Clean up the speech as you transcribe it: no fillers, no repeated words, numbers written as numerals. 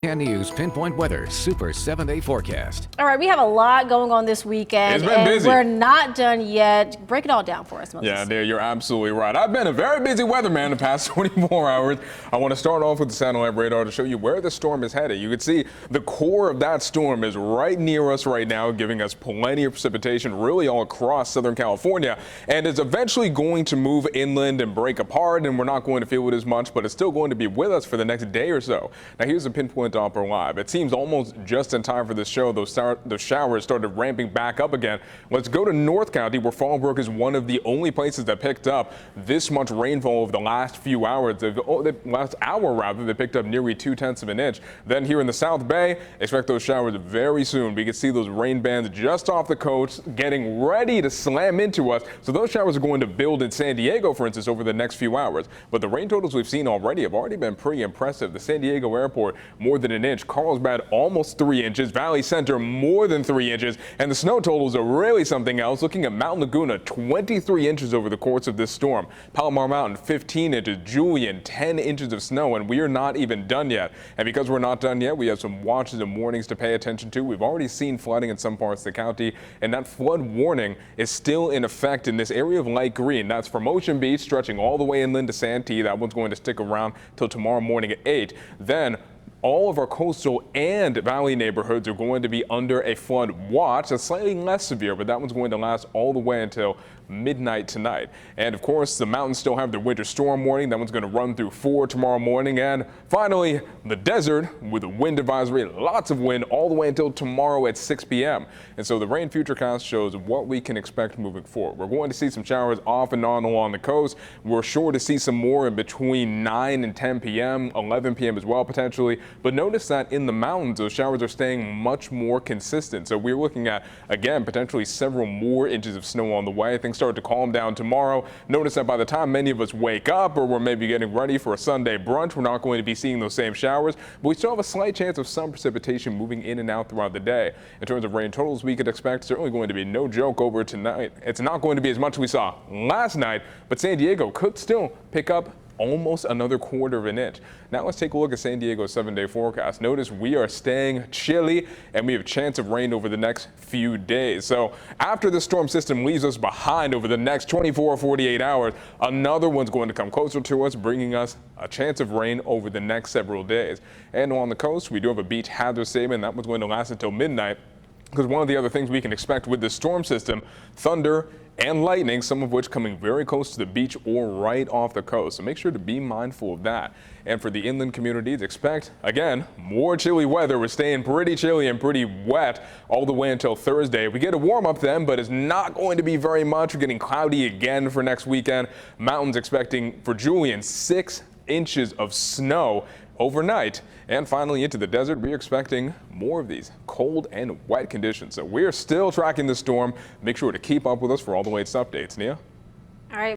10News Pinpoint Weather Super 7-Day Forecast. All right, we have a lot going on this weekend. It's been busy. We're not done yet. Break it all down for us, Moses. Yeah, dear, you're absolutely right. I've been a very busy weatherman the past 24 hours. I want to start off with the satellite radar to show you where the storm is headed. You can see the core of that storm is right near us right now, giving us plenty of precipitation really all across Southern California. And it's eventually going to move inland and break apart, and we're not going to feel it as much, but it's still going to be with us for the next day or so. Now, here's a pinpoint Doppler live. It seems almost just in time for this show. Those showers started ramping back up again. Let's go to North County, where Fallbrook is one of the only places that picked up this much rainfall over the last few hours. The last hour, rather, they picked up nearly 0.2 of an inch. Then here in the South Bay, expect those showers very soon. We can see those rain bands just off the coast getting ready to slam into us. So those showers are going to build in San Diego, for instance, over the next few hours. But the rain totals we've seen already have already been pretty impressive. The San Diego airport, more than an inch. Carlsbad, almost 3 inches. Valley Center, more than 3 inches. And the snow totals are really something else. Looking at Mount Laguna, 23 inches over the course of this storm. Palomar Mountain, 15 inches. Julian, 10 inches of snow. And we are not even done yet. And because we're not done yet, we have some watches and warnings to pay attention to. We've already seen flooding in some parts of the county. And that flood warning is still in effect in this area of light green. That's from Ocean Beach, stretching all the way inland to Santee. That one's going to stick around till tomorrow morning at 8. Then all of our coastal and valley neighborhoods are going to be under a flood watch. That's slightly less severe, but that one's going to last all the way until midnight tonight. And of course, the mountains still have their winter storm warning. That one's going to run through 4 tomorrow morning. And finally, the desert with a wind advisory, lots of wind all the way until tomorrow at 6 p.m. And so the rain futurecast shows what we can expect moving forward. We're going to see some showers off and on along the coast. We're sure to see some more in between 9 and 10 p.m., 11 p.m. as well, potentially. But notice that in the mountains, those showers are staying much more consistent. So we're looking at, again, potentially several more inches of snow on the way. Things start to calm down tomorrow. Notice that by the time many of us wake up or we're maybe getting ready for a Sunday brunch, we're not going to be seeing those same showers, but we still have a slight chance of some precipitation moving in and out throughout the day. In terms of rain totals, we could expect certainly going to be no joke over tonight. It's not going to be as much as we saw last night, but San Diego could still pick up almost another 1/4 of an inch. Now let's take a look at San Diego's 7-day forecast. Notice we are staying chilly and we have a chance of rain over the next few days. So after the storm system leaves us behind over the next 24 or 48 hours, another one's going to come closer to us, bringing us a chance of rain over the next several days. And on the coast, we do have a beach hazard statement. That one's going to last until midnight. Because one of the other things we can expect with this storm system, thunder and lightning, some of which coming very close to the beach or right off the coast. So make sure to be mindful of that. And for the inland communities, expect, again, more chilly weather. We're staying pretty chilly and pretty wet all the way until Thursday. We get a warm up then, but it's not going to be very much. We're getting cloudy again for next weekend. Mountains expecting for Julian 6 inches of snow overnight. And finally into the desert, we're expecting more of these cold and wet conditions. So we're still tracking the storm. Make sure to keep up with us for all the latest updates. Nia?